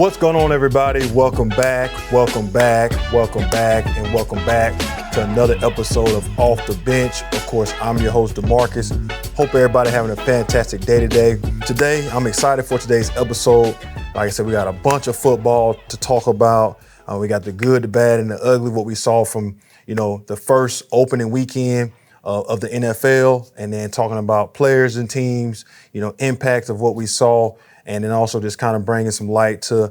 What's going on, everybody? Welcome back to another episode of Off the Bench. Of course, I'm your host, DeMarcus. Hope everybody having a fantastic day today. Today, I'm excited for today's episode. Like I said, we got a bunch of football to talk about. We got the good, the bad, and the ugly, what we saw from, the first opening weekend of the NFL, and then talking about players and teams, impacts of what we saw, and then also just kind of bringing some light to,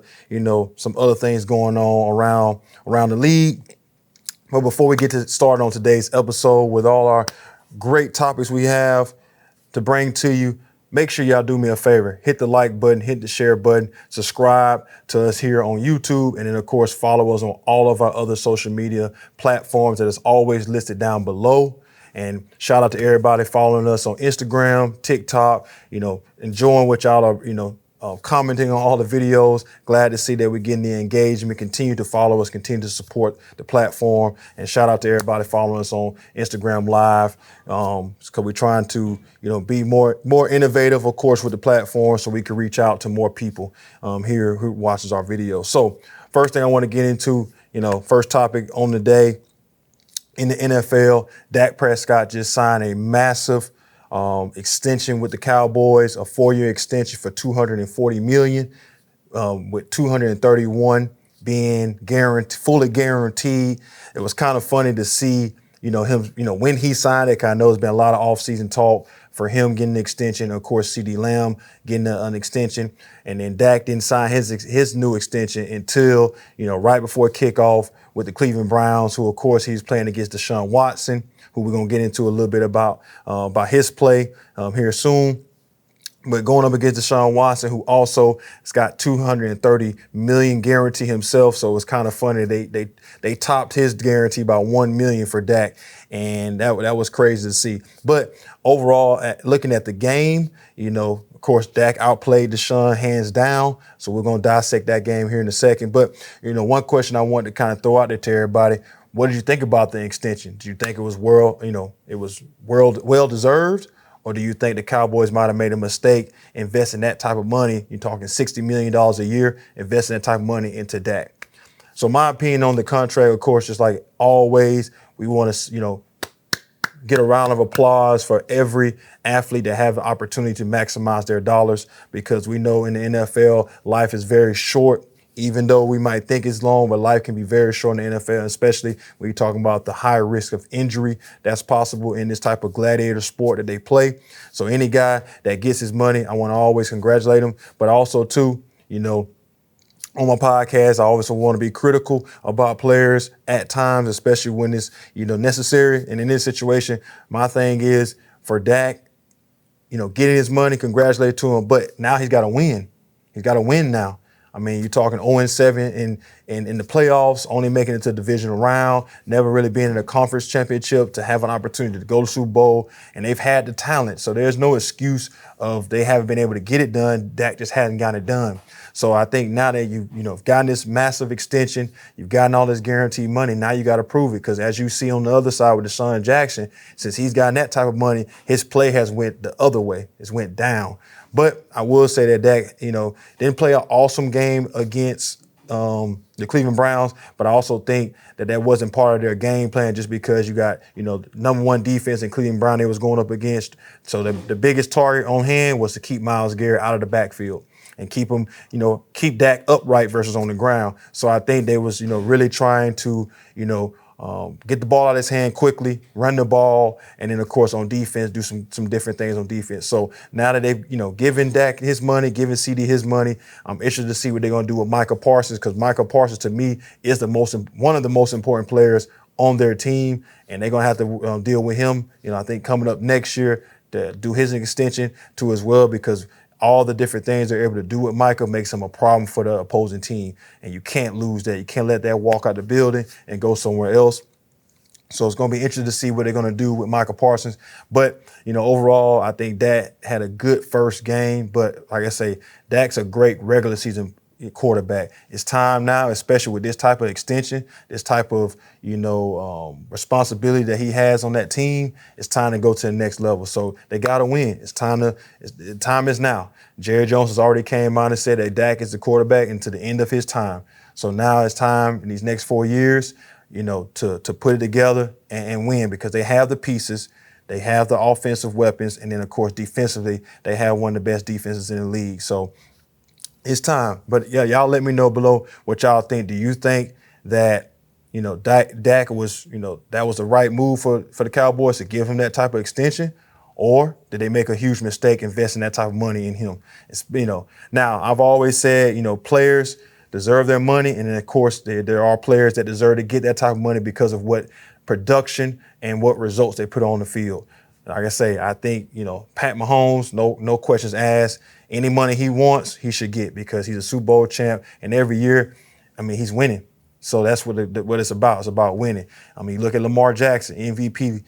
some other things going on around the league. But before we get to start on today's episode with all our great topics we have to bring to you, make sure y'all do me a favor. Hit the like button, hit the share button, subscribe to us here on YouTube, and then, of course, follow us on all of our other social media platforms that is always listed down below. And shout out to everybody following us on Instagram, TikTok, enjoying what y'all are, commenting on all the videos. Glad to see that we're getting the engagement. Continue to follow us, continue to support the platform. And shout out to everybody following us on Instagram Live. Because we're trying to, be more innovative, of course, with the platform so we can reach out to more people here who watches our videos. So first thing I want to get into, first topic on the day. In the NFL, Dak Prescott just signed a massive extension with the Cowboys, a 4-year extension for $240 million, with $231 being fully guaranteed. It was kind of funny to see, him, when he signed it. 'Cause I know there's been a lot of offseason talk for him getting an extension. Of course, CeeDee Lamb getting an extension, and then Dak didn't sign his new extension until right before kickoff with the Cleveland Browns, who of course he's playing against Deshaun Watson, who we're gonna get into a little bit about his play here soon. But going up against Deshaun Watson, who also has got $230 million guarantee himself, so it's kind of funny they topped his guarantee by $1 million for Dak, and that was crazy to see. But overall, looking at the game, of course, Dak outplayed Deshaun hands down, so we're gonna dissect that game here in a second. But one question I wanted to kind of throw out there to everybody: what did you think about the extension? Do you think it was well deserved? Or do you think the Cowboys might have made a mistake investing that type of money? You're talking $60 million a year, investing that type of money into Dak. So my opinion on the contract, of course, just like always, we want to, get a round of applause for every athlete that have the opportunity to maximize their dollars, because we know in the NFL, life is very short. Even though we might think it's long, but life can be very short in the NFL, especially when you're talking about the high risk of injury that's possible in this type of gladiator sport that they play. So any guy that gets his money, I want to always congratulate him. But also, too, on my podcast, I always want to be critical about players at times, especially when it's, necessary. And in this situation, my thing is for Dak, getting his money, congratulate to him. But now he's got to win. He's got to win now. I mean, you're talking 0-7 in the playoffs, only making it to the divisional round, never really being in a conference championship to have an opportunity to go to Super Bowl, and they've had the talent. So there's no excuse of they haven't been able to get it done. Dak just hasn't gotten it done. So I think now that you've gotten this massive extension, you've gotten all this guaranteed money, now you got to prove it. Because as you see on the other side with Deshaun Jackson, since he's gotten that type of money, his play has went the other way. It's went down. But I will say that Dak, didn't play an awesome game against the Cleveland Browns, but I also think that wasn't part of their game plan, just because you got, number one defense in Cleveland Brown they was going up against. So the biggest target on hand was to keep Myles Garrett out of the backfield and keep him, keep Dak upright versus on the ground. So I think they was, really trying to, get the ball out of his hand quickly, run the ball, and then, of course, on defense, do some different things on defense. So now that they've, given Dak his money, given CeeDee his money, I'm interested to see what they're going to do with Micah Parsons, because Micah Parsons, to me, is one of the most important players on their team, and they're going to have to deal with him, I think coming up next year to do his extension too as well, because all the different things they're able to do with Micah makes him a problem for the opposing team. And you can't lose that. You can't let that walk out the building and go somewhere else. So it's going to be interesting to see what they're going to do with Micah Parsons. But, overall, I think Dak had a good first game. But like I say, Dak's a great regular season quarterback. It's time now, especially with this type of extension, this type of, responsibility that he has on that team. It's time to go to the next level. So they got to win. Time is now. Jerry Jones has already came out and said that Dak is the quarterback until the end of his time. So now it's time in these next 4 years, to put it together and win, because they have the pieces. They have the offensive weapons. And then, of course, defensively, they have one of the best defenses in the league. So it's time. But, yeah, y'all let me know below what y'all think. Do you think that, Dak was, that was the right move for the Cowboys to give him that type of extension? Or did they make a huge mistake investing that type of money in him? Now, I've always said, players deserve their money. And then, of course, there are players that deserve to get that type of money because of what production and what results they put on the field. Like I say, I think, Pat Mahomes, no questions asked. Any money he wants, he should get, because he's a Super Bowl champ. And every year, he's winning. So that's what it's about. It's about winning. Look at Lamar Jackson, MVP,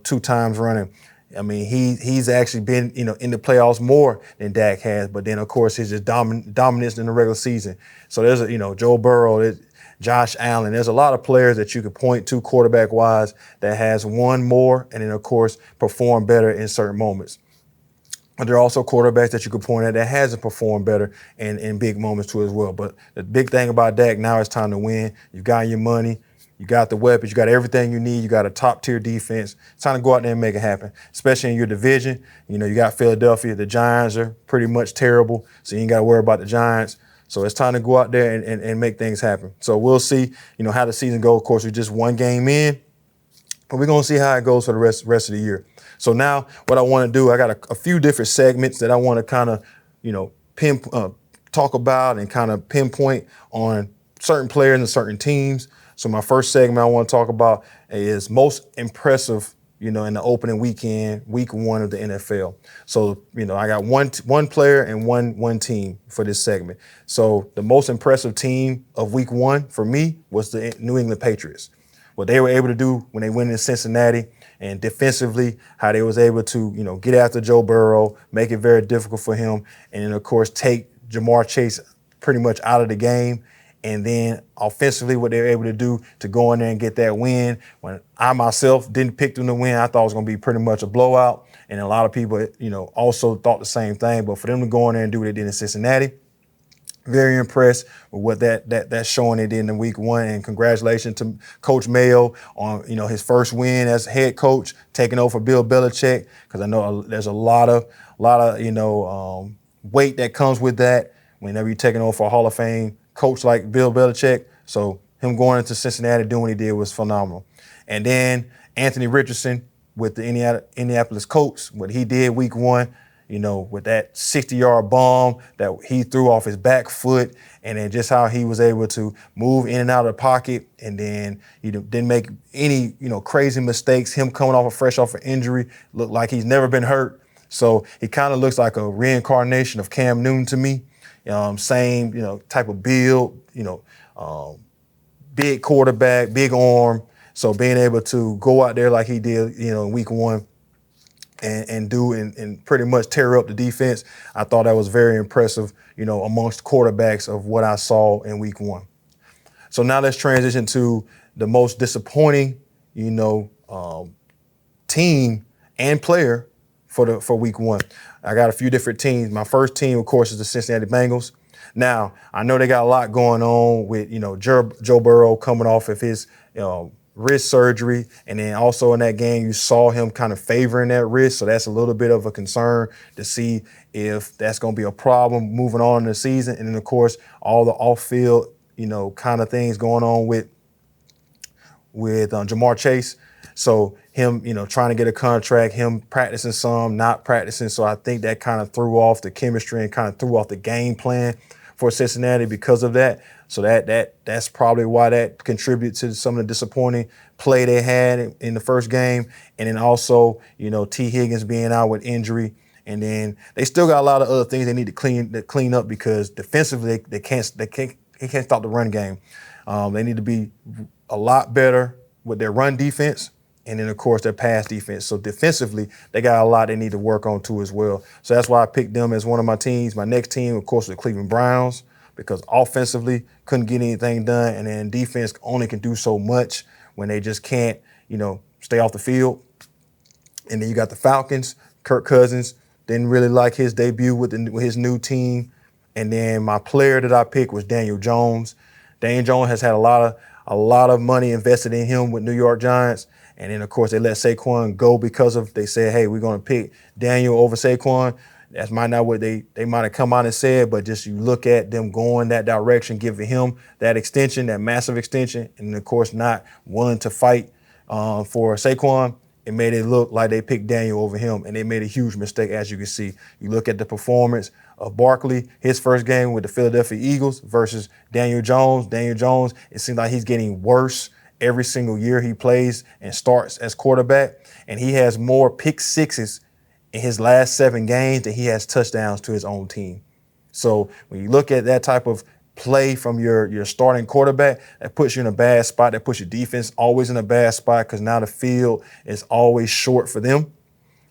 2 times running. He's actually been, in the playoffs more than Dak has. But then, of course, he's just dominance in the regular season. So there's Joe Burrow, Josh Allen. There's a lot of players that you could point to quarterback-wise that has won more and then, of course, perform better in certain moments. But there are also quarterbacks that you could point at that hasn't performed better in big moments too as well. But the big thing about Dak, now it's time to win. You got your money. You got the weapons. You got everything you need. You got a top-tier defense. It's time to go out there and make it happen, especially in your division. You got Philadelphia. The Giants are pretty much terrible, so you ain't got to worry about the Giants. So it's time to go out there and make things happen. So we'll see, how the season goes. Of course, we're just one game in, but we're going to see how it goes for the rest of the year. So now what I want to do, I got a few different segments that I want to kind of, talk about and kind of pinpoint on certain players and certain teams. So my first segment I want to talk about is most impressive, in the opening weekend, week 1 of the NFL. So, I got one player and one team for this segment. So the most impressive team of week 1 for me was the New England Patriots. What they were able to do when they went in Cincinnati, and defensively, how they was able to, get after Joe Burrow, make it very difficult for him, and then, of course, take Ja'Marr Chase pretty much out of the game. And then offensively, what they were able to do to go in there and get that win. When I myself didn't pick them to win, I thought it was going to be pretty much a blowout. And a lot of people, also thought the same thing. But for them to go in there and do what they did in Cincinnati, very impressed with what that's showing they did in week 1. And congratulations to Coach Mayo on, his first win as head coach, taking over for Bill Belichick, because I know there's a lot of weight that comes with that whenever you're taking over for a Hall of Fame coach like Bill Belichick. So him going into Cincinnati, doing what he did was phenomenal. And then Anthony Richardson with the Indianapolis Colts, what he did week 1, with that 60-yard bomb that he threw off his back foot, and then just how he was able to move in and out of the pocket, and then didn't make any crazy mistakes. Him coming fresh off an injury, looked like he's never been hurt. So he kind of looks like a reincarnation of Cam Newton to me. Same, type of build, big quarterback, big arm. So being able to go out there like he did, in week 1 and do and pretty much tear up the defense, I thought that was very impressive, amongst quarterbacks of what I saw in week 1. So now let's transition to the most disappointing, team and player for week 1. I got a few different teams. My first team, of course, is the Cincinnati Bengals. Now, I know they got a lot going on with, Joe Burrow coming off of his, wrist surgery. And then also in that game, you saw him kind of favoring that wrist. So that's a little bit of a concern to see if that's going to be a problem moving on in the season. And then, of course, all the off-field, kind of things going on with Ja'Marr Chase. So him, trying to get a contract, him practicing some, not practicing. So I think that kind of threw off the chemistry and kind of threw off the game plan for Cincinnati because of that. So that's probably why that contributed to some of the disappointing play they had in the first game. And then also, T. Higgins being out with injury. And then they still got a lot of other things they need to clean up, because defensively they can't stop the run game. They need to be a lot better with their run defense. And then, of course, their pass defense. So defensively, they got a lot they need to work on too as well. So that's why I picked them as one of my teams. My next team, of course, was the Cleveland Browns. because offensively couldn't get anything done, and then defense only can do so much when they just can't, stay off the field. And then you got the Falcons. Kirk Cousins didn't really like his debut with his new team. And then my player that I picked was Daniel Jones. Daniel Jones has had a lot of money invested in him with New York Giants. And then, of course, they let Saquon go they said, hey, we're going to pick Daniel over Saquon. That's might not what they might have come out and said, but just you look at them going that direction, giving him that extension, that massive extension, and, of course, not willing to fight for Saquon. It made it look like they picked Daniel over him, and they made a huge mistake, as you can see. You look at the performance of Barkley, his first game with the Philadelphia Eagles versus Daniel Jones. Daniel Jones, it seems like he's getting worse every single year he plays and starts as quarterback, and he has more pick sixes in his last 7 games than he has touchdowns to his own team. So when you look at that type of play from your starting quarterback, that puts you in a bad spot. That puts your defense always in a bad spot because now the field is always short for them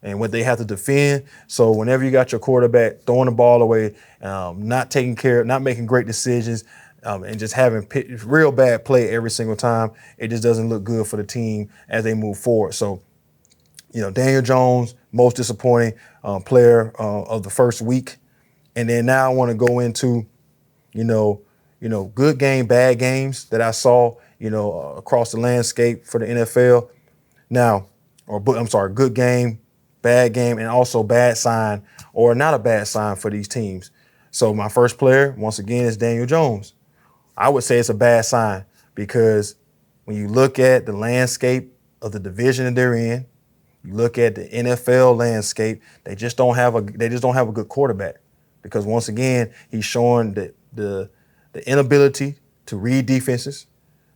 and what they have to defend. So whenever you got your quarterback throwing the ball away, not making great decisions, and just having real bad play every single time, it just doesn't look good for the team as they move forward. So, Daniel Jones, most disappointing player of the first week. And then now I want to go into good game, bad games that I saw, across the landscape for the NFL. Good game, bad game, and also bad sign or not a bad sign for these teams. So my first player, once again, is Daniel Jones. I would say it's a bad sign because when you look at the landscape of the division that they're in, you look at the NFL landscape, they just don't have a good quarterback. Because once again, he's showing the inability to read defenses,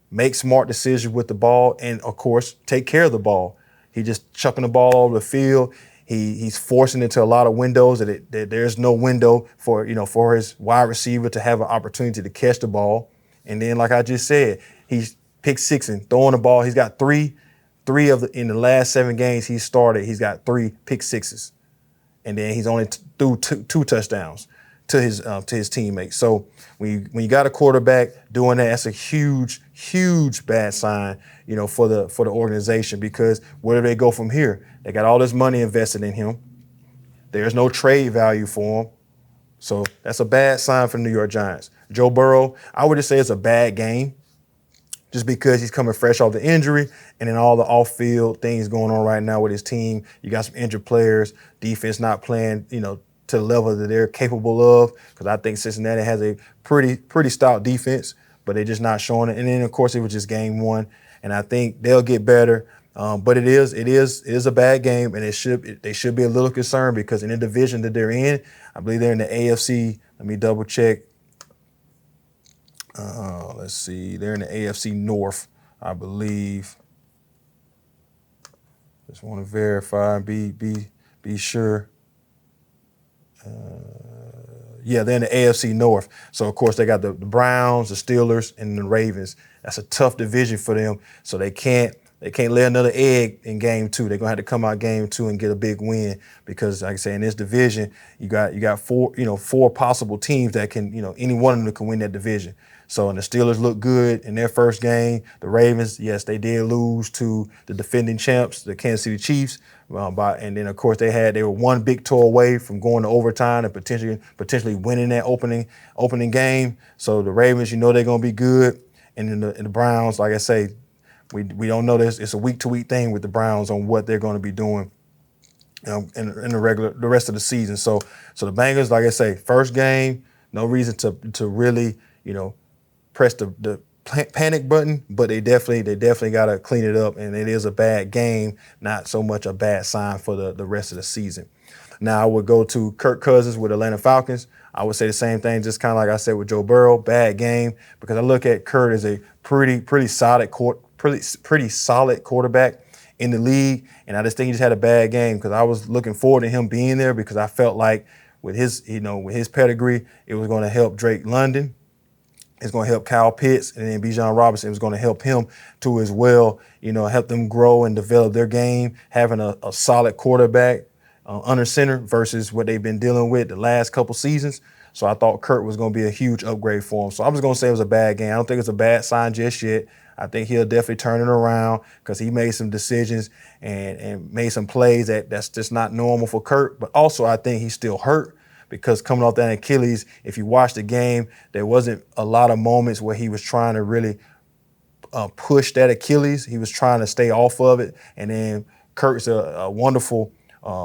make smart decisions with the ball, and of course, take care of the ball. He just chucking the ball all over the field. He's forcing into a lot of windows that there's no window for his wide receiver to have an opportunity to catch the ball. And then, like I just said, he's pick sixing, throwing the ball. He's got three in the last 7 games he started. He's got 3 pick sixes. And then he's only threw two touchdowns to his teammates. So when you got a quarterback doing that, that's a huge, huge bad sign, for the organization, because where do they go from here? They got all this money invested in him. There's no trade value for him. So that's a bad sign for the New York Giants. Joe Burrow, I would just say it's a bad game, just because he's coming fresh off the injury and then all the off-field things going on right now with his team. You got some injured players, defense not playing, to the level that they're capable of, because I think Cincinnati has a pretty stout defense, but they're just not showing it. And then, of course, it was just game 1, and I think they'll get better. But it is a bad game, and they should be a little concerned because in the division that they're in, I believe they're in the AFC. Let me double check. Let's see. They're in the AFC North, I believe. Just want to verify and be sure. Yeah, they're in the AFC North. So, of course, they got the Browns, the Steelers, and the Ravens. That's a tough division for them. So they can't lay another egg in game 2. They're gonna have to come out game 2 and get a big win because, like I say, in this division, you got 4 possible teams that can, any one of them can win that division. So, and the Steelers look good in their first game. The Ravens, yes, they did lose to the defending champs, the Kansas City Chiefs. And then, of course, they were one big toe away from going to overtime and potentially winning that opening game. So the Ravens, they're going to be good. And then the Browns, like I say, we don't know this. It's a week-to-week thing with the Browns on what they're going to be doing in the rest of the season. So the Bengals, like I say, first game, no reason to really, press the panic button, but they definitely got to clean it up, and it is a bad game, not so much a bad sign for the rest of the season. Now I would go to Kirk Cousins with Atlanta Falcons. I would say the same thing, just kind of like I said with Joe Burrow, bad game, because I look at Kirk as a pretty solid quarterback in the league, and I just think he just had a bad game because I was looking forward to him being there because I felt like with his pedigree, it was going to help Drake London. It's going to help Kyle Pitts, and then Bijan Robinson was going to help him too as well, help them grow and develop their game. Having a solid quarterback under center versus what they've been dealing with the last couple seasons. So I thought Kurt was going to be a huge upgrade for him. So I'm just going to say it was a bad game. I don't think it's a bad sign just yet. I think he'll definitely turn it around because he made some decisions and made some plays that's just not normal for Kurt. But also I think he's still hurt because coming off that Achilles, if you watch the game, there wasn't a lot of moments where he was trying to really push that Achilles. He was trying to stay off of it. And then Kurt's a wonderful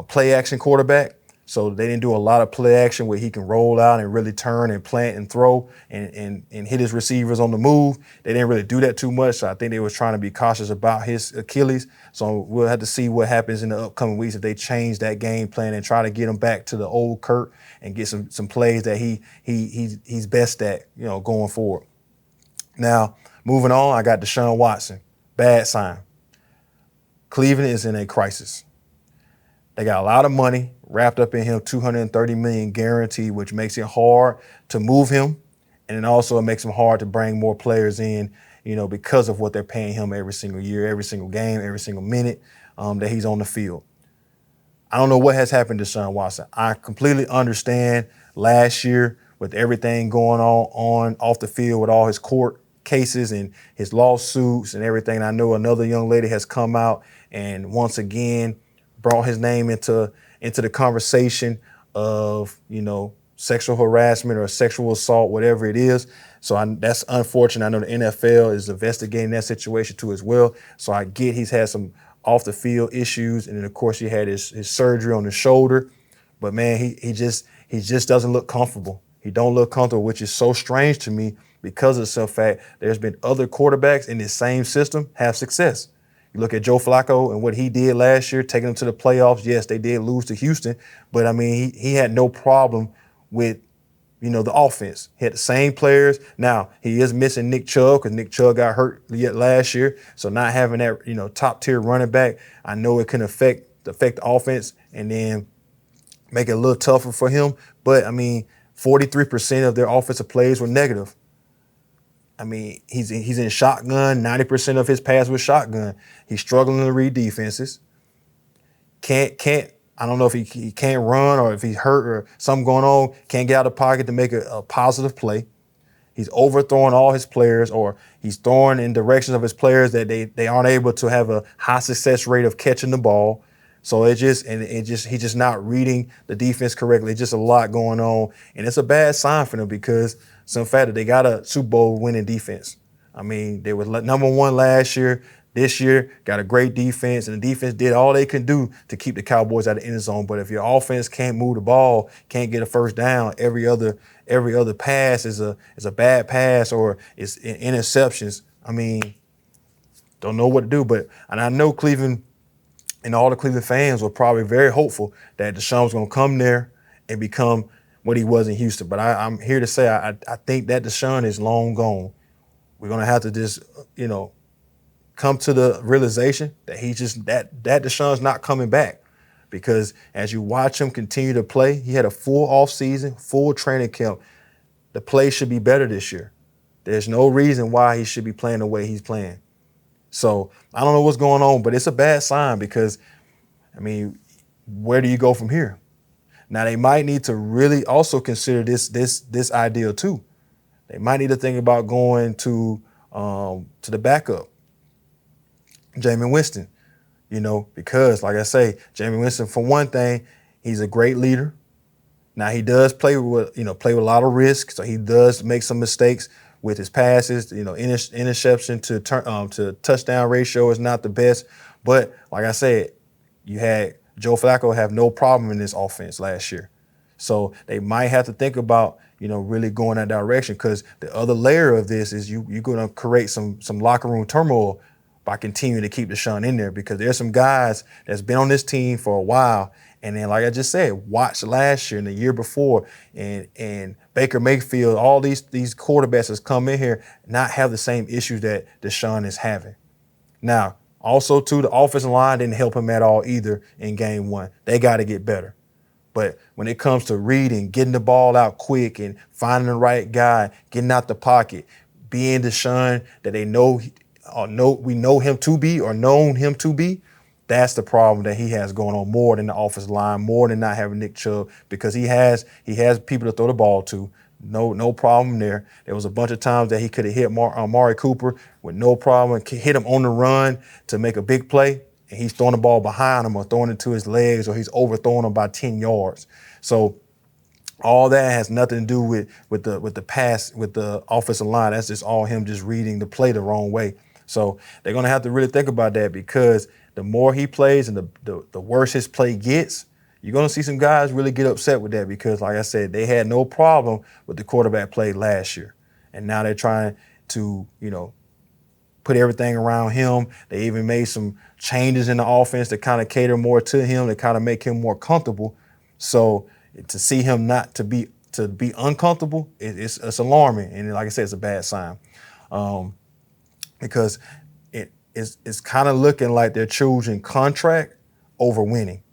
play action quarterback. So they didn't do a lot of play action where he can roll out and really turn and plant and throw and hit his receivers on the move. They didn't really do that too much. So I think they was trying to be cautious about his Achilles. So we'll have to see what happens in the upcoming weeks if they change that game plan and try to get him back to the old Kurt and get some plays that he's best at, going forward. Now, moving on, I got Deshaun Watson. Bad sign. Cleveland is in a crisis. They got a lot of money wrapped up in him, $230 million guaranteed, which makes it hard to move him. And then also it makes him hard to bring more players in, because of what they're paying him every single year, every single game, every single minute that he's on the field. I don't know what has happened to Deshaun Watson. I completely understand last year with everything going on off the field with all his court cases and his lawsuits and everything. I know another young lady has come out and once again brought his name into the conversation of, sexual harassment or sexual assault, whatever it is. So that's unfortunate. I know the NFL is investigating that situation too as well. So I get he's had some off the field issues. And then of course he had his surgery on the shoulder, but man, he just doesn't look comfortable. He don't look comfortable, which is so strange to me because of the simple fact there's been other quarterbacks in this same system have success. You look at Joe Flacco and what he did last year, taking them to the playoffs. Yes, they did lose to Houston, but I mean, he had no problem with, the offense. He had the same players. Now, he is missing Nick Chubb because Nick Chubb got hurt last year. So not having that, top tier running back, I know it can affect the offense and then make it a little tougher for him. But I mean, 43% of their offensive plays were negative. I mean, he's in shotgun. 90% of his pass was shotgun. He's struggling to read defenses. I don't know if he can't run or if he's hurt or something going on. Can't get out of the pocket to make a positive play. He's overthrowing all his players, or he's throwing in directions of his players that they aren't able to have a high success rate of catching the ball. So he's just not reading the defense correctly. It's just a lot going on, and it's a bad sign for them because some fact that they got a Super Bowl winning defense. I mean, they were number one last year. This year, got a great defense, and the defense did all they can do to keep the Cowboys out of the end zone. But if your offense can't move the ball, can't get a first down, every other pass is a bad pass or it's interceptions. I mean, don't know what to do. And I know Cleveland and all the Cleveland fans were probably very hopeful that Deshaun was going to come there and become what he was in Houston. But I'm here to say I think that Deshaun is long gone. We're going to have to just, come to the realization that that Deshaun's not coming back, because as you watch him continue to play, he had a full offseason, full training camp. The play should be better this year. There's no reason why he should be playing the way he's playing. So I don't know what's going on, but it's a bad sign because, I mean, where do you go from here? Now they might need to really also consider this idea too. They might need to think about going to the backup. Jameis Winston, because like I say, Jameis Winston, for one thing, he's a great leader. Now he does play with a lot of risk, so he does make some mistakes with his passes. Interception to touchdown ratio is not the best, but like I said, you had Joe Flacco have no problem in this offense last year, so they might have to think about really going that direction, because the other layer of this is you're going to create some locker room turmoil by continuing to keep Deshaun in there, because there's some guys that's been on this team for a while. And then, like I just said, watch last year and the year before, and Baker Mayfield, all these quarterbacks that's come in here not have the same issues that Deshaun is having. Now, also, too, the offensive line didn't help him at all either in game one. They got to get better. But when it comes to reading, getting the ball out quick and finding the right guy, getting out the pocket, being Deshaun that they know we know him to be or known him to be, That's the problem that he has going on more than the offensive line, more than not having Nick Chubb, because he has people to throw the ball to. No problem there. There was a bunch of times that he could have hit Amari Cooper with no problem, hit him on the run to make a big play, and he's throwing the ball behind him or throwing it to his legs, or he's overthrowing him by 10 yards. So all that has nothing to do with the pass, with the offensive line. That's just all him just reading the play the wrong way. So they're going to have to really think about that, because the more he plays and the worse his play gets, you're going to see some guys really get upset with that, because, like I said, they had no problem with the quarterback play last year. And now they're trying to, put everything around him. They even made some changes in the offense to kind of cater more to him, to kind of make him more comfortable. So to see him not to be uncomfortable, it's alarming. And like I said, it's a bad sign, because it's kind of looking like they're choosing contract over winning.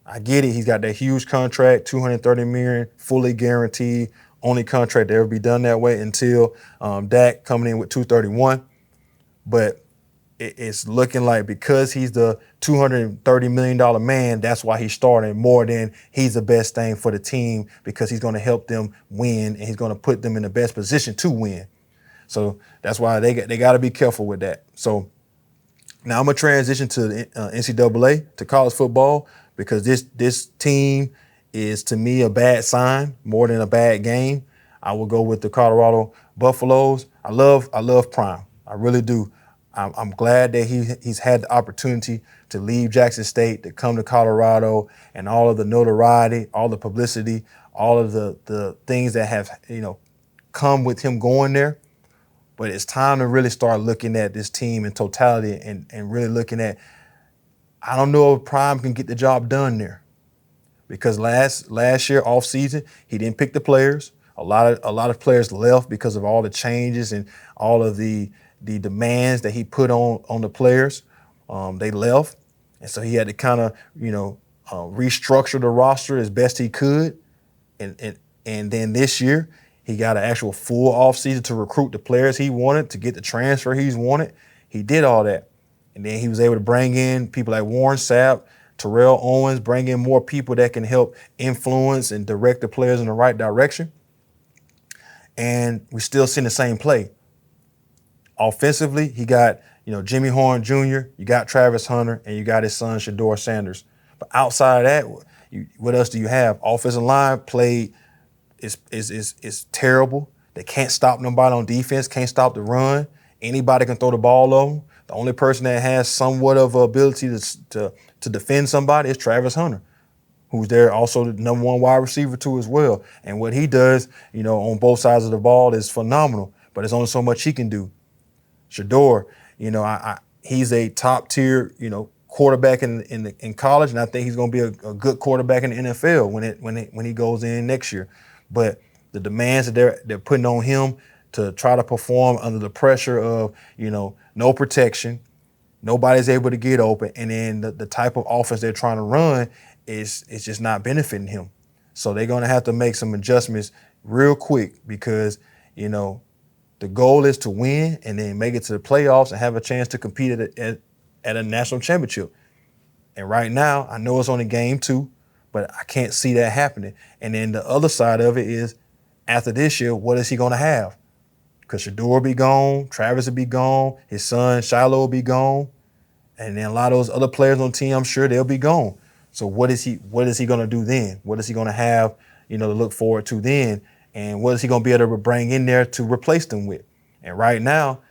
I get it. He's got that huge contract, $230 million, fully guaranteed, only contract to ever be done that way until Dak coming in with $231. But it's looking like, because he's the $230 million man, that's why he's starting, more than he's the best thing for the team, because he's going to help them win and he's going to put them in the best position to win. So that's why they got to be careful with that. So now I'm going to transition to the NCAA, to college football, because this team is, to me, a bad sign more than a bad game. I will go with the Colorado Buffaloes. I love Prime. I really do. I'm glad that he's had the opportunity to leave Jackson State, to come to Colorado, and all of the notoriety, all the publicity, all of the things that have come with him going there. But it's time to really start looking at this team in totality and really looking at, I don't know if Prime can get the job done there, because last year off season he didn't pick the players. A lot of players left because of all the changes and all of the demands that he put on the players. They left, and so he had to kind of restructure the roster as best he could. And then this year he got an actual full offseason to recruit the players he wanted, to get the transfer he's wanted. He did all that. And then he was able to bring in people like Warren Sapp, Terrell Owens, bring in more people that can help influence and direct the players in the right direction. And we still seeing the same play. Offensively, he got, Jimmy Horn Jr., you got Travis Hunter, and you got his son, Shedeur Sanders. But outside of that, what else do you have? Offensive line play is terrible. They can't stop nobody on defense, can't stop the run. Anybody can throw the ball over. The only person that has somewhat of an ability to defend somebody is Travis Hunter, who's there also the number one wide receiver too as well. And what he does, on both sides of the ball is phenomenal, but there's only so much he can do. Shedeur, he's a top tier, quarterback in college, and I think he's going to be a good quarterback in the NFL when he goes in next year. But the demands that they're putting on him to try to perform under the pressure of, no protection, nobody's able to get open, and then the type of offense they're trying to run is just not benefiting him. So they're going to have to make some adjustments real quick, because, the goal is to win and then make it to the playoffs and have a chance to compete at a national championship. And right now, I know it's only game 2, but I can't see that happening. And then the other side of it is, after this year, what is he going to have? Because Shedeur will be gone, Travis will be gone, his son Shiloh will be gone, and then a lot of those other players on the team, I'm sure they'll be gone. So what is he going to do then? What is he going to have, to look forward to then? And what is he going to be able to bring in there to replace them with? And right now,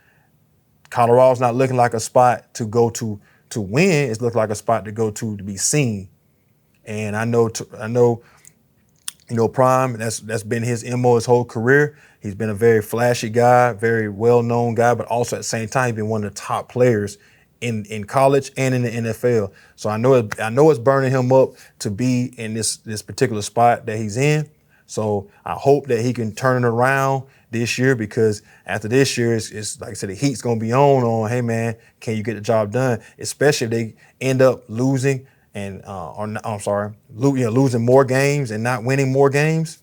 Colorado's not looking like a spot to go to win. It's looking like a spot to go to be seen. And I know, Prime, that's been his MO his whole career. He's been a very flashy guy, very well-known guy, but also at the same time, he's been one of the top players in college and in the NFL. So I know it's burning him up to be in this particular spot that he's in. So I hope that he can turn it around this year, because after this year, it's like I said, the heat's going to be on, hey man, can you get the job done? Especially if they end up losing losing more games and not winning more games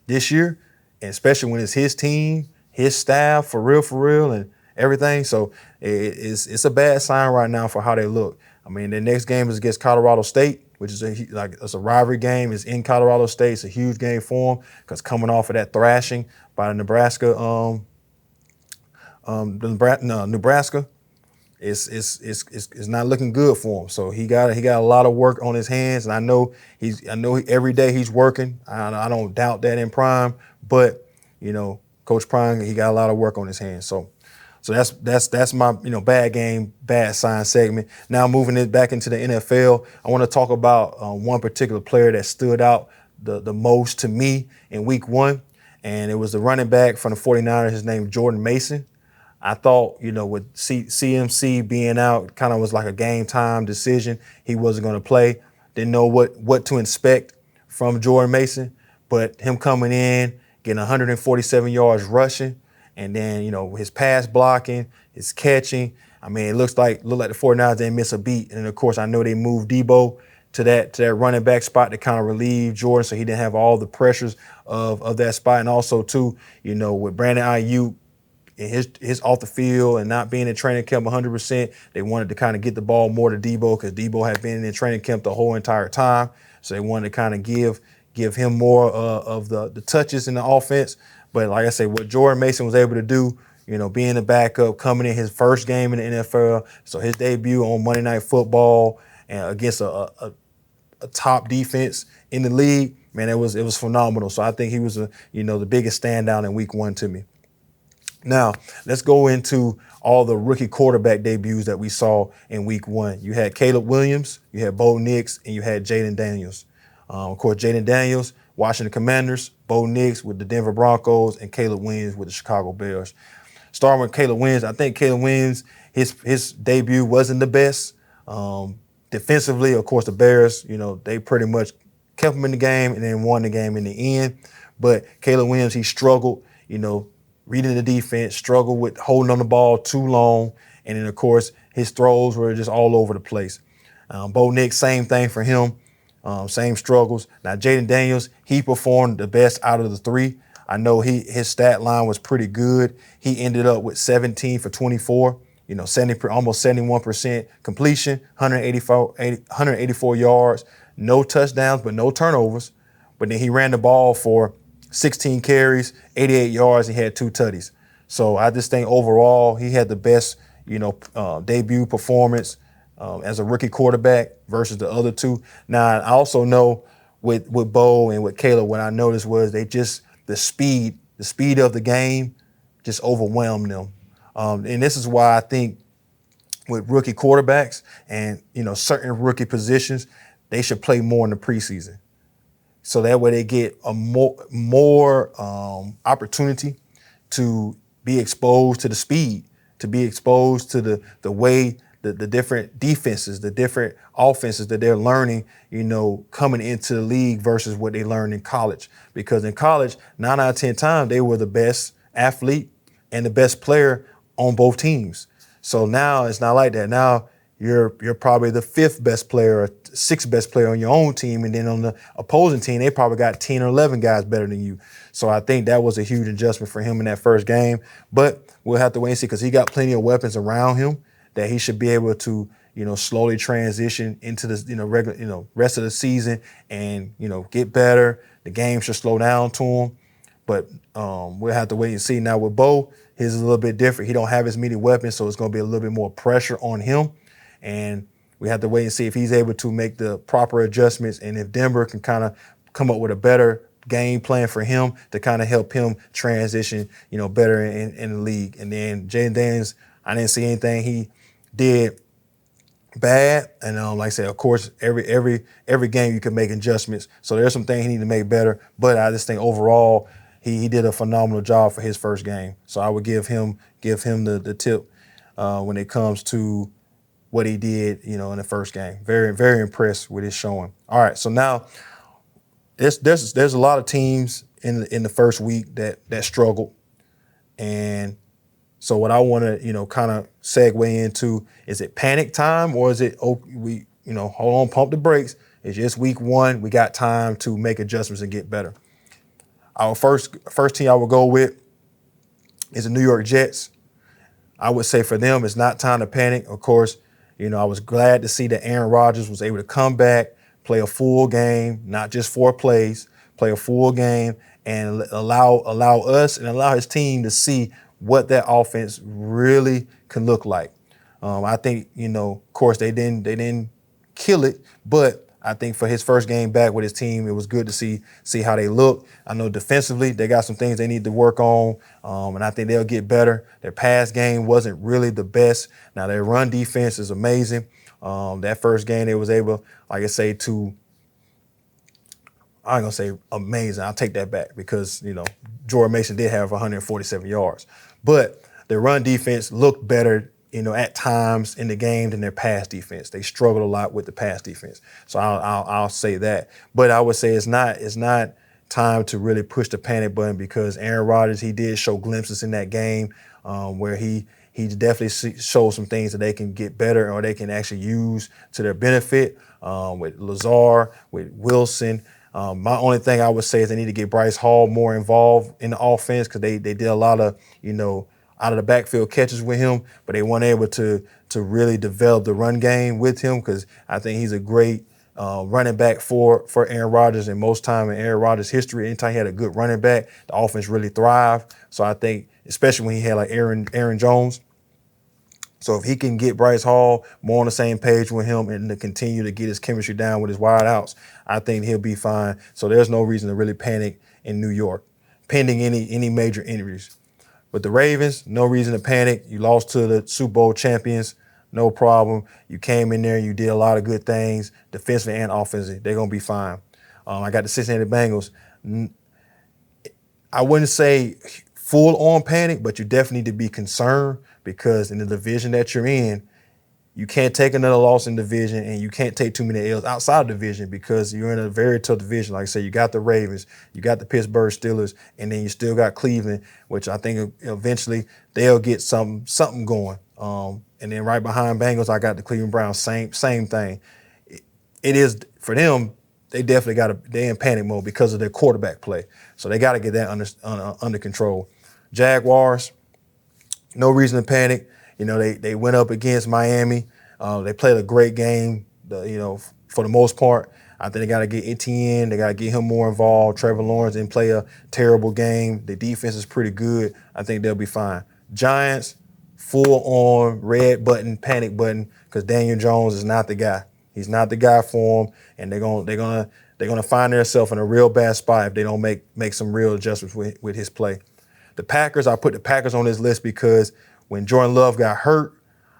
this year, and especially when it's his team, his staff, for real, and everything. So it's a bad sign right now for how they look. I mean, their next game is against Colorado State, which is it's a rivalry game. It's in Colorado State. It's a huge game for them because coming off of that thrashing by the Nebraska, Nebraska, it's not looking good for him. So he got a lot of work on his hands, and I know every day he's working. I don't doubt that in Prime, but Coach Prime, he got a lot of work on his hands. So that's my bad game, bad sign segment. Now moving it back into the NFL, I want to talk about one particular player that stood out the most to me in week 1, and it was the running back from the 49ers. His name Jordan Mason. I thought, with CMC being out, kind of was like a game time decision. He wasn't going to play. Didn't know what to expect from Jordan Mason, but him coming in, getting 147 yards rushing, and then, his pass blocking, his catching. I mean, it looked like the 49ers didn't miss a beat. And of course, I know they moved Debo to that running back spot to kind of relieve Jordan, so he didn't have all the pressures of that spot. And also too, with Brandon Ayuk, his off the field and not being in training camp 100%, they wanted to kind of get the ball more to Debo because Debo had been in training camp the whole entire time. So they wanted to kind of give him more of the touches in the offense. But like I say, what Jordan Mason was able to do, being the backup, coming in his first game in the NFL, so his debut on Monday Night Football and against a top defense in the league, man, it was phenomenal. So I think he was the biggest standout in week 1 to me. Now, let's go into all the rookie quarterback debuts that we saw in week 1. You had Caleb Williams, you had Bo Nix, and you had Jayden Daniels. Of course, Jayden Daniels, Washington Commanders, Bo Nix with the Denver Broncos, and Caleb Williams with the Chicago Bears. Starting with Caleb Williams, I think Caleb Williams, his debut wasn't the best. Defensively, of course, the Bears, they pretty much kept him in the game and then won the game in the end. But Caleb Williams, he struggled, reading the defense, struggled with holding on the ball too long. And then, of course, his throws were just all over the place. Bo Nix, same thing for him, same struggles. Now, Jayden Daniels, he performed the best out of the 3. I know his stat line was pretty good. He ended up with 17 for 24, almost 71% completion, 184 yards, no touchdowns, but no turnovers. But then he ran the ball for 16 carries, 88 yards, he had 2 tutties. So I just think overall he had the best, debut performance as a rookie quarterback versus the other 2. Now, I also know with Bo and with Caleb, what I noticed was the speed of the game just overwhelmed them. And this is why I think with rookie quarterbacks and, certain rookie positions, they should play more in the preseason. So that way they get a more opportunity to be exposed to the speed, to be exposed to the way the different defenses, the different offenses that they're learning, coming into the league versus what they learned in college. Because in college, 9 out of 10 times, they were the best athlete and the best player on both teams. So now it's not like that. Now you're probably the 5th best player or 6th best player on your own team. And then on the opposing team, they probably got 10 or 11 guys better than you. So I think that was a huge adjustment for him in that first game. But we'll have to wait and see because he got plenty of weapons around him that he should be able to, slowly transition into the, regular, rest of the season and, get better. The game should slow down to him. But we'll have to wait and see. Now with Bo, his is a little bit different. He don't have as many weapons, so it's going to be a little bit more pressure on him. And we have to wait and see if he's able to make the proper adjustments and if Denver can kind of come up with a better game plan for him to kind of help him transition, better in the league. And then Jayden Daniels, I didn't see anything he did bad. And like I said, of course, every game you can make adjustments. So there's some things he need to make better. But I just think overall he did a phenomenal job for his first game. So I would give him the tip when it comes to what he did, in the first game. Very, very impressed with his showing. All right, so now there's a lot of teams in the first week that struggled, and so what I want to kind of segue into, is it panic time or is it hold on, pump the brakes? It's just week 1. We got time to make adjustments and get better. Our first team I will go with is the New York Jets. I would say for them, it's not time to panic. Of course, I was glad to see that Aaron Rodgers was able to come back, play a full game, not just 4 plays, play a full game, and allow us and allow his team to see what that offense really can look like. I think, of course, they didn't kill it, but I think for his first game back with his team, it was good to see how they look. I know defensively they got some things they need to work on, and I think they'll get better. Their pass game wasn't really the best. Now their run defense is amazing. That first game they was able, like I say, I ain't gonna say amazing. I'll take that back because Jordan Mason did have 147 yards, but their run defense looked better at times in the game than their pass defense. They struggled a lot with the pass defense. So I'll say that. But I would say it's not time to really push the panic button because Aaron Rodgers, he did show glimpses in that game where he definitely showed some things that they can get better or they can actually use to their benefit with Lazard, with Wilson. My only thing I would say is they need to get Bryce Hall more involved in the offense because they did a lot of, out of the backfield catches with him, but they weren't able to really develop the run game with him because I think he's a great running back for Aaron Rodgers. And most time in Aaron Rodgers' history, anytime he had a good running back, the offense really thrived. So I think, especially when he had like Aaron Jones. So if he can get Bryce Hall more on the same page with him and to continue to get his chemistry down with his wide outs, I think he'll be fine. So there's no reason to really panic in New York, pending any major injuries. But the Ravens, no reason to panic. You lost to the Super Bowl champions, no problem. You came in there, you did a lot of good things, defensively and offensively. They're going to be fine. I got the Cincinnati Bengals. I wouldn't say full-on panic, but you definitely need to be concerned because in the division that you're in, you can't take another loss in division and you can't take too many L's outside of division because you're in a very tough division. Like I said, you got the Ravens, you got the Pittsburgh Steelers, and then you still got Cleveland, which I think eventually they'll get something going. And then right behind Bengals, I got the Cleveland Browns, same thing. It is, for them, they definitely they're in panic mode because of their quarterback play. So they got to get that under control. Jaguars, no reason to panic. They went up against Miami. They played a great game, for the most part. I think they got to get Etienne. They got to get him more involved. Trevor Lawrence didn't play a terrible game. The defense is pretty good. I think they'll be fine. Giants, full on red button, panic button, because Daniel Jones is not the guy. He's not the guy for them, and they're gonna find themselves in a real bad spot if they don't make some real adjustments with his play. The Packers, I put the Packers on this list because when Jordan Love got hurt,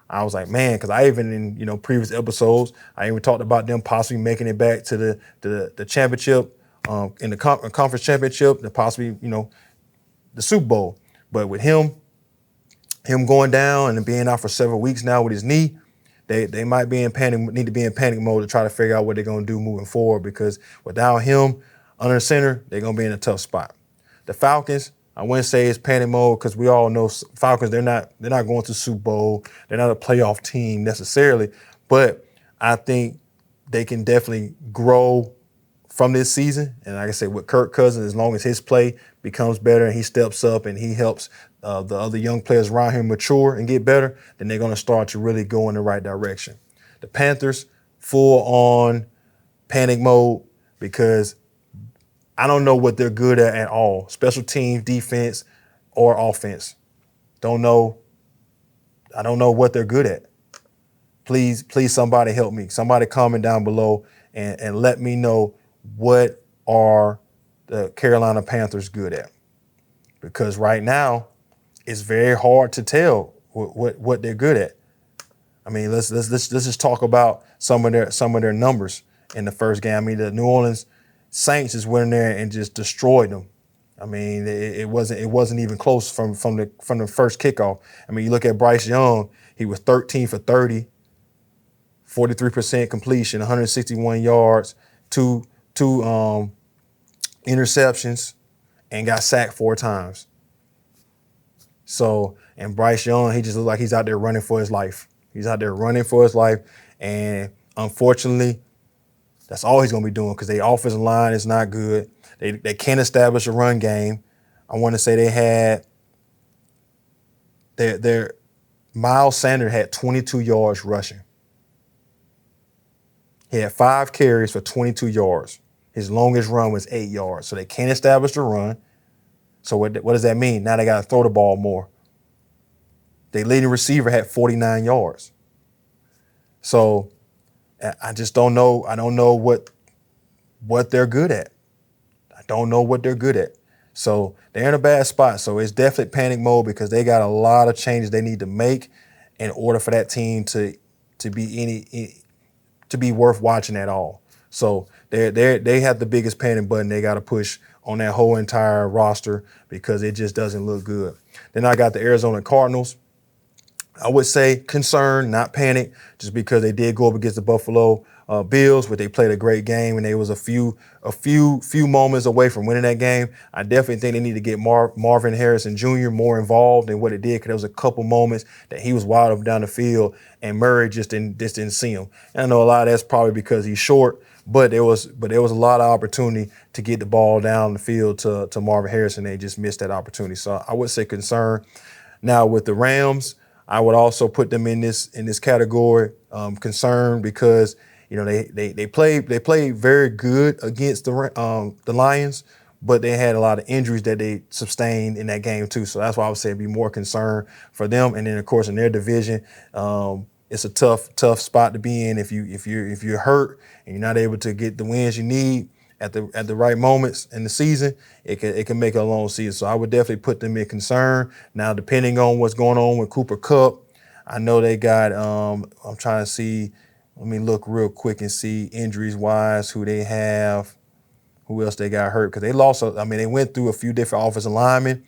I was like, man, because I even in previous episodes, I even talked about them possibly making it back to the championship, in the conference championship, and possibly the Super Bowl. But with him going down and being out for several weeks now with his knee, they might be need to be in panic mode to try to figure out what they're going to do moving forward because without him under the center, they're going to be in a tough spot. The Falcons, I wouldn't say it's panic mode because we all know Falcons, they're not going to Super Bowl. They're not a playoff team necessarily, but I think they can definitely grow from this season. And like I said, with Kirk Cousins, as long as his play becomes better and he steps up and he helps the other young players around him mature and get better, then they're going to start to really go in the right direction. The Panthers, full on panic mode because I don't know what they're good at all. Special teams, defense, or offense. Don't know. I don't know what they're good at. Please, somebody help me. Somebody comment down below and let me know what are the Carolina Panthers good at. Because right now, it's very hard to tell what they're good at. I mean, let's just talk about some of their numbers in the first game. I mean, the New Orleans Saints just went in there and just destroyed them. I mean, it wasn't even close from the first kickoff. I mean, you look at Bryce Young, he was 13 for 30, 43% completion, 161 yards, two interceptions, and got sacked 4 times. So, and Bryce Young, he just looked like he's out there running for his life. He's out there running for his life, and unfortunately, that's all he's going to be doing because their offensive line is not good. They can't establish a run game. I want to say they had their Miles Sanders had 22 yards rushing. He had 5 carries for 22 yards. His longest run was 8 yards. So they can't establish the run. So what does that mean? Now they got to throw the ball more. Their leading receiver had 49 yards. So I just don't know. I don't know what they're good at. I don't know what they're good at. So they're in a bad spot. So it's definitely panic mode because they got a lot of changes they need to make in order for that team to be worth watching at all. So they have the biggest panic button they got to push on that whole entire roster because it just doesn't look good. Then I got the Arizona Cardinals. I would say concern, not panic, just because they did go up against the Buffalo Bills, but they played a great game and they was a few moments away from winning that game. I definitely think they need to get Marvin Harrison Jr. more involved in what it did because there was a couple moments that he was wide up down the field and Murray just didn't see him. And I know a lot of that's probably because he's short, but there was a lot of opportunity to get the ball down the field to Marvin Harrison. They just missed that opportunity. So I would say concern. Now with the Rams, I would also put them in this category, concern because they played very good against the Lions, but they had a lot of injuries that they sustained in that game too. So that's why I would say be more concerned for them. And then of course in their division, it's a tough spot to be in if you're hurt and you're not able to get the wins you need at the right moments in the season. It can make a long season. So I would definitely put them in concern. Now, depending on what's going on with Cooper Kupp, I know they got. I'm trying to see. Let me look real quick and see injuries wise who they have, who else they got hurt because they lost. They went through a few different offensive linemen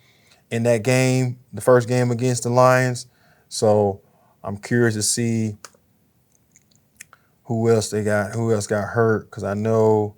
in that game, the first game against the Lions. So I'm curious to see who else got hurt because I know.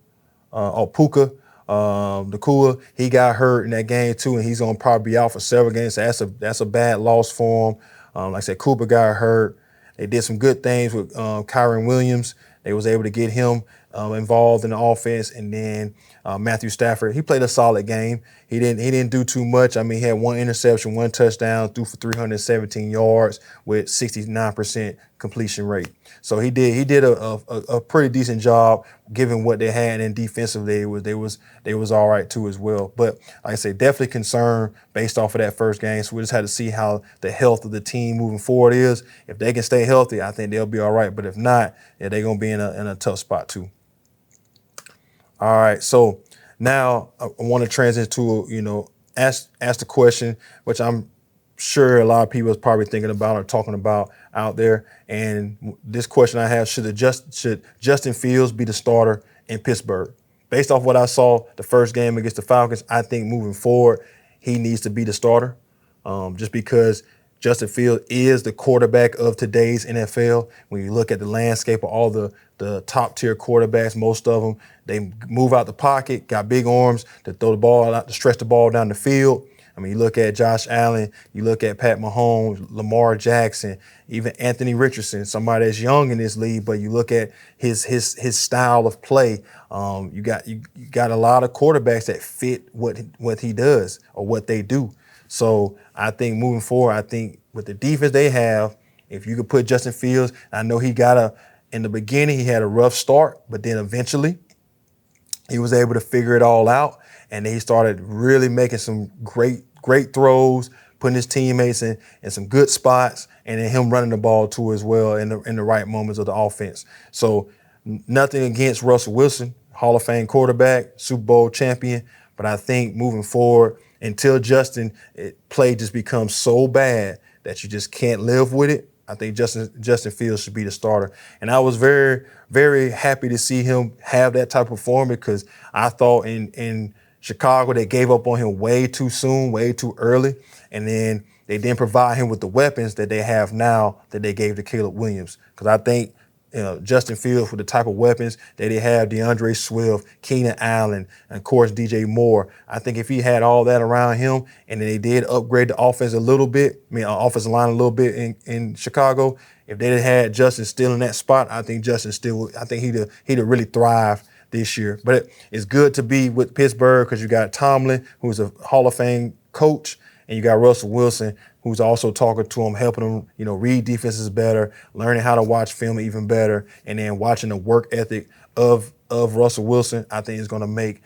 Puka Nacua, he got hurt in that game too, and he's gonna probably be out for several games. So that's a bad loss for him. Like I said, Cooper got hurt. They did some good things with Kyren Williams. They was able to get him involved in the offense, and then Matthew Stafford. He played a solid game. He didn't do too much. He had 1 interception, 1 touchdown, threw for 317 yards with 69% completion rate. So he did a pretty decent job given what they had, and defensively they was all right too as well. But like I say, definitely concerned based off of that first game. So we just had to see how the health of the team moving forward is. If they can stay healthy, I think they'll be all right. But if not, yeah, they're gonna be in a tough spot too. All right, so now I want to transition to ask the question, which I'm sure a lot of people is probably thinking about or talking about out there. And this question I have: should Justin Fields be the starter in Pittsburgh? Based off what I saw the first game against the Falcons, I think moving forward he needs to be the starter, just because Justin Fields is the quarterback of today's NFL. When you look at the landscape of all the top tier quarterbacks, most of them, they move out the pocket, got big arms to throw the ball out, to stretch the ball down the field. You look at Josh Allen, you look at Pat Mahomes, Lamar Jackson, even Anthony Richardson, somebody that's young in this league, but you look at his style of play. You got a lot of quarterbacks that fit what he does or what they do. So I think moving forward, with the defense they have, if you could put Justin Fields, I know in the beginning he had a rough start, but then eventually he was able to figure it all out, and then he started really making some great throws, putting his teammates in some good spots, and then him running the ball too as well in the right moments of the offense. So nothing against Russell Wilson, Hall of Fame quarterback, Super Bowl champion, but I think moving forward, until Justin play just becomes so bad that you just can't live with it, I think Justin Fields should be the starter. And I was very, very happy to see him have that type of performance because I thought in Chicago they gave up on him way too soon, way too early, and then they didn't provide him with the weapons that they have now that they gave to Caleb Williams. Because I think Justin Fields, with the type of weapons that they have, DeAndre Swift, Keenan Allen, and of course DJ Moore, I think if he had all that around him and they did upgrade the offense a little bit, offensive line a little bit in Chicago, if they had Justin still in that spot, I think he'd really thrive this year. But it's good to be with Pittsburgh because you got Tomlin, who's a Hall of Fame coach, and you got Russell Wilson, who's also talking to him, helping him, read defenses better, learning how to watch film even better, and then watching the work ethic of Russell Wilson, I think is going to make,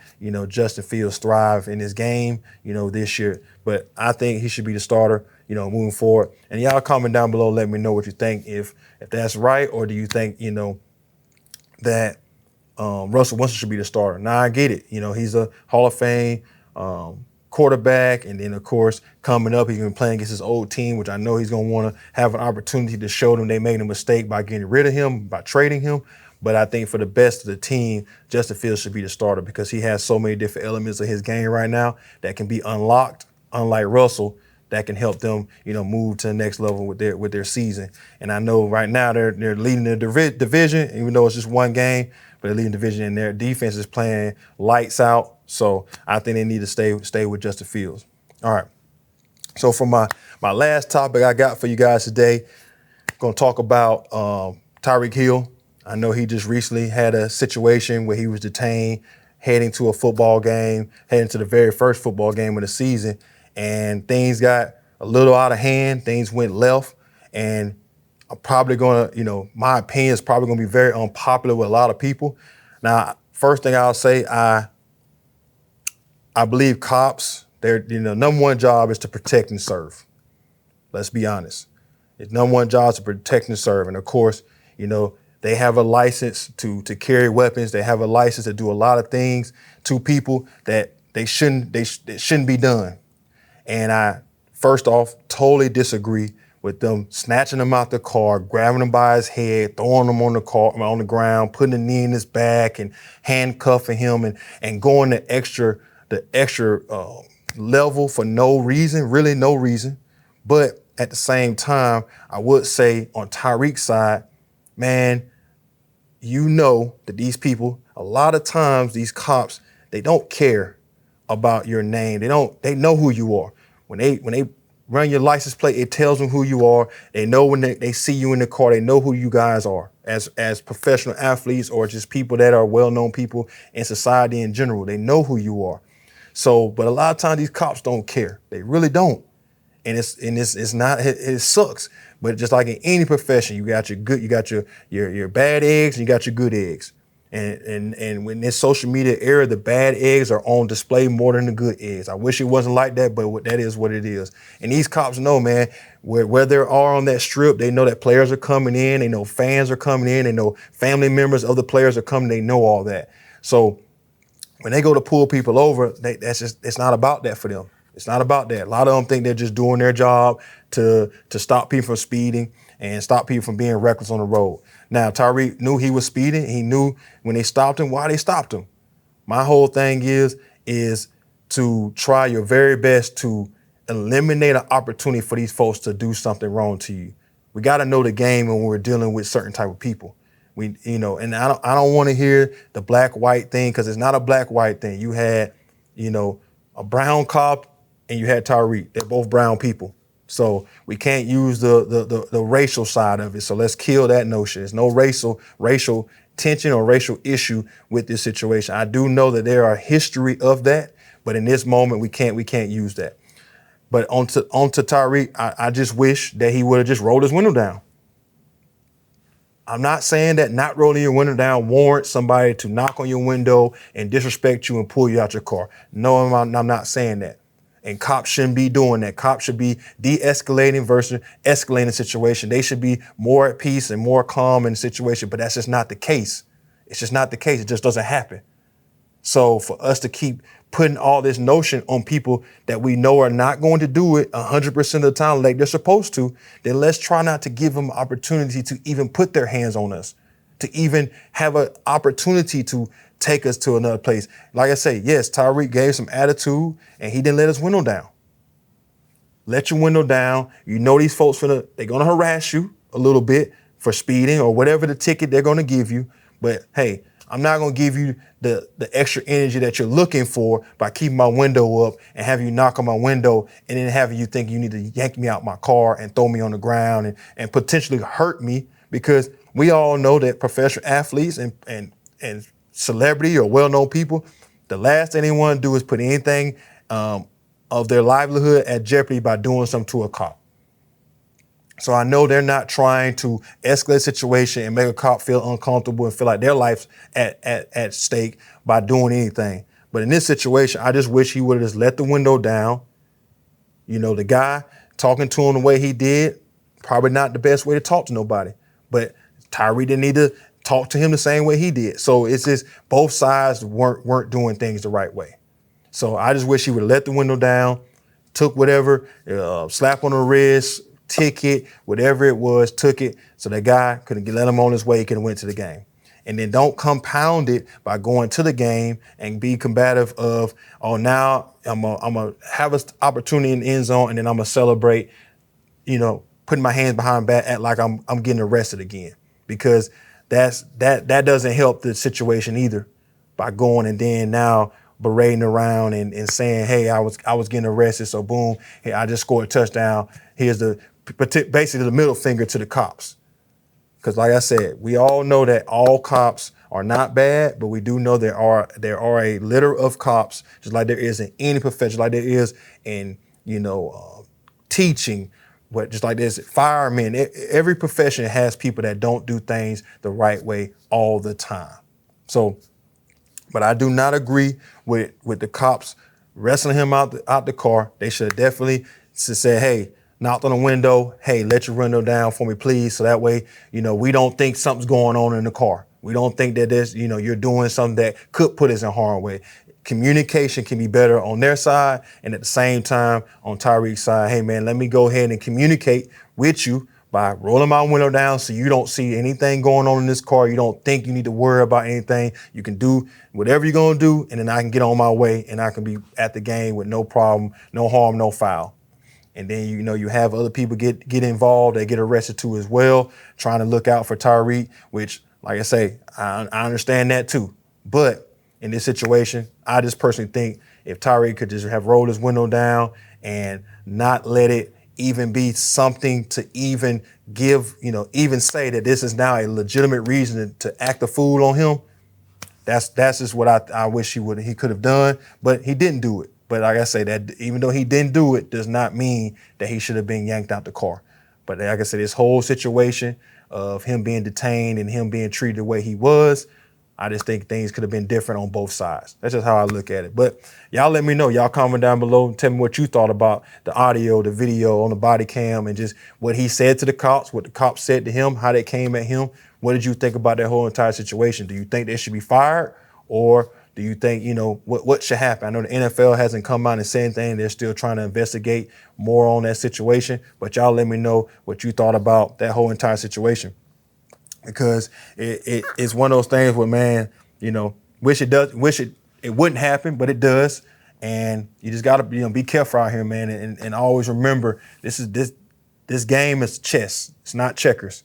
Justin Fields thrive in his game, this year. But I think he should be the starter, moving forward. And y'all comment down below, let me know what you think, if that's right, or do you think, that Russell Wilson should be the starter. Now, I get it. He's a Hall of Fame quarterback. And then, of course, coming up, he's going to be playing against his old team, which I know he's going to want to have an opportunity to show them they made a mistake by getting rid of him, by trading him. But I think for the best of the team, Justin Fields should be the starter because he has so many different elements of his game right now that can be unlocked, unlike Russell, that can help them, move to the next level with their season. And I know right now they're leading the division, even though it's just one game, but they're leading the division and their defense is playing lights out. So I think they need to stay with Justin Fields. All right. So for my last topic I got for you guys today, I'm going to talk about Tyreek Hill. I know he just recently had a situation where he was detained heading to a football game, heading to the very first football game of the season. And things got a little out of hand. Things went left. And I'm probably going to, my opinion is probably going to be very unpopular with a lot of people. Now, first thing I'll say, I believe cops, their number one job is to protect and serve. Let's be honest. It's number one job is to protect and serve. And of course, they have a license to carry weapons. They have a license to do a lot of things to people that they shouldn't be done. And I, first off, totally disagree with them snatching him out the car, grabbing him by his head, throwing him on the ground, putting a knee in his back and handcuffing him and going the extra level for no reason, really no reason. But at the same time, I would say on Tyreek's side, man, that these people, a lot of times these cops, they don't care about your name. They know who you are. When they run your license plate, it tells them who you are. They know when they see you in the car, they know who you guys are as professional athletes or just people that are well-known people in society in general. They know who you are. So, but a lot of times these cops don't care. They really don't. And it sucks. But just like in any profession, you got your bad eggs and you got your good eggs. And in this social media era, the bad eggs are on display more than the good eggs. I wish it wasn't like that, but that is what it is. And these cops know, man, where they are on that strip, they know that players are coming in, they know fans are coming in, they know family members of the players are coming, they know all that. So when they go to pull people over, it's not about that for them. It's not about that. A lot of them think they're just doing their job to stop people from speeding and stop people from being reckless on the road. Now, Tyreek knew he was speeding. He knew when they stopped him, why they stopped him. My whole thing is to try your very best to eliminate an opportunity for these folks to do something wrong to you. We got to know the game when we're dealing with certain type of people. And I don't want to hear the black-white thing because it's not a black-white thing. You had, a brown cop and you had Tyreek. They're both brown people. So we can't use the racial side of it. So let's kill that notion. There's no racial tension or racial issue with this situation. I do know that there are history of that, but in this moment we can't use that. But onto Tyreek, I just wish that he would have just rolled his window down. I'm not saying that not rolling your window down warrants somebody to knock on your window and disrespect you and pull you out your car. No, I'm not saying that. And cops shouldn't be doing that. Cops should be de-escalating versus escalating the situation. They should be more at peace and more calm in the situation, but that's just not the case. It's just not the case. It just doesn't happen. So for us to keep putting all this notion on people that we know are not going to do it 100% of the time like they're supposed to, then let's try not to give them opportunity to even put their hands on us, to even have an opportunity to take us to another place. Like I say, yes, Tyreek gave some attitude and he didn't let his window down. Let your window down. These folks they're going to harass you a little bit for speeding or whatever the ticket they're going to give you. But hey, I'm not going to give you the extra energy that you're looking for by keeping my window up and have you knock on my window and then having you think you need to yank me out my car and throw me on the ground and potentially hurt me, because we all know that professional athletes and celebrity or well-known people, the last thing they want to do is put anything of their livelihood at jeopardy by doing something to a cop. So I know they're not trying to escalate the situation and make a cop feel uncomfortable and feel like their life's at stake by doing anything. But in this situation, I just wish he would have just let the window down. You know, the guy talking to him the way he did, probably not the best way to talk to nobody. But Tyreek didn't need to talk to him the same way he did. So it's just both sides weren't doing things the right way. So I just wish he would have let the window down, took whatever, slap on the wrist, ticket, whatever it was, took it, so that guy could let him on his way, he could have went to the game. And then don't compound it by going to the game and be combative of, oh, now I'm gonna have an opportunity in the end zone and then I'm gonna celebrate, you know, putting my hands behind back, act like I'm getting arrested again. Because that doesn't help the situation either, by going and then now berating around and saying, hey, I was getting arrested, so boom, hey, I just scored a touchdown. Here's basically the middle finger to the cops. Because like I said, we all know that all cops are not bad, but we do know there are a litter of cops, just like there is in any profession, like there is in, teaching, but just like there's firemen. Every profession has people that don't do things the right way all the time. So, but I do not agree with the cops wrestling him out the car. They should have definitely said, hey, knocked on the window, hey, let your window down for me, please. So that way, we don't think something's going on in the car. We don't think that there's, you're doing something that could put us in harm's way. Communication can be better on their side, and at the same time on Tyreek's side, hey man, let me go ahead and communicate with you by rolling my window down so you don't see anything going on in this car. You don't think you need to worry about anything. You can do whatever you're gonna do, and then I can get on my way and I can be at the game with no problem, no harm, no foul. And then, you have other people get involved, they get arrested too as well, trying to look out for Tyreek, which, like I say, I understand that too. But in this situation, I just personally think if Tyreek could just have rolled his window down and not let it even be something to even give, even say that this is now a legitimate reason to act a fool on him, that's just what I wish he could have done, but he didn't do it. But like I say, that even though he didn't do it, does not mean that he should have been yanked out the car. But like I said, this whole situation of him being detained and him being treated the way he was, I just think things could have been different on both sides. That's just how I look at it. But y'all let me know. Y'all comment down below and tell me what you thought about the audio, the video on the body cam, and just what he said to the cops, what the cops said to him, how they came at him. What did you think about that whole entire situation? Do you think they should be fired, or do you think, what should happen? I know the NFL hasn't come out and said anything. They're still trying to investigate more on that situation. But y'all let me know what you thought about that whole entire situation. Because it's one of those things where, man, wish it wouldn't happen, but it does. And you just gotta be careful out here, man, and always remember this game is chess. It's not checkers.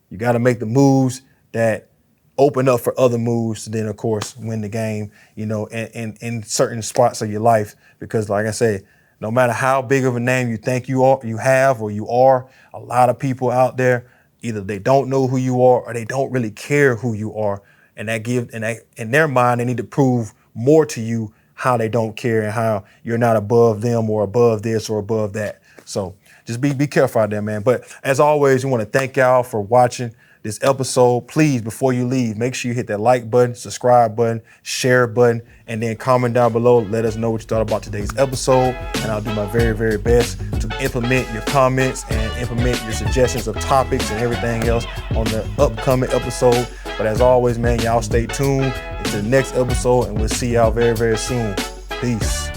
You gotta make the moves that open up for other moves to then, of course, win the game, and in certain spots of your life. Because like I say, no matter how big of a name you think you have, a lot of people out there, either they don't know who you are or they don't really care who you are. And in their mind, they need to prove more to you how they don't care and how you're not above them or above this or above that. So just be careful out there, man. But as always, we want to thank y'all for watching this episode. Please, before you leave, make sure you hit that like button, subscribe button, share button, and then comment down below. Let us know what you thought about today's episode, and I'll do my very, very best to implement your comments and implement your suggestions of topics and everything else on the upcoming episode. But as always, man, y'all stay tuned into the next episode, and we'll see y'all very, very soon. Peace.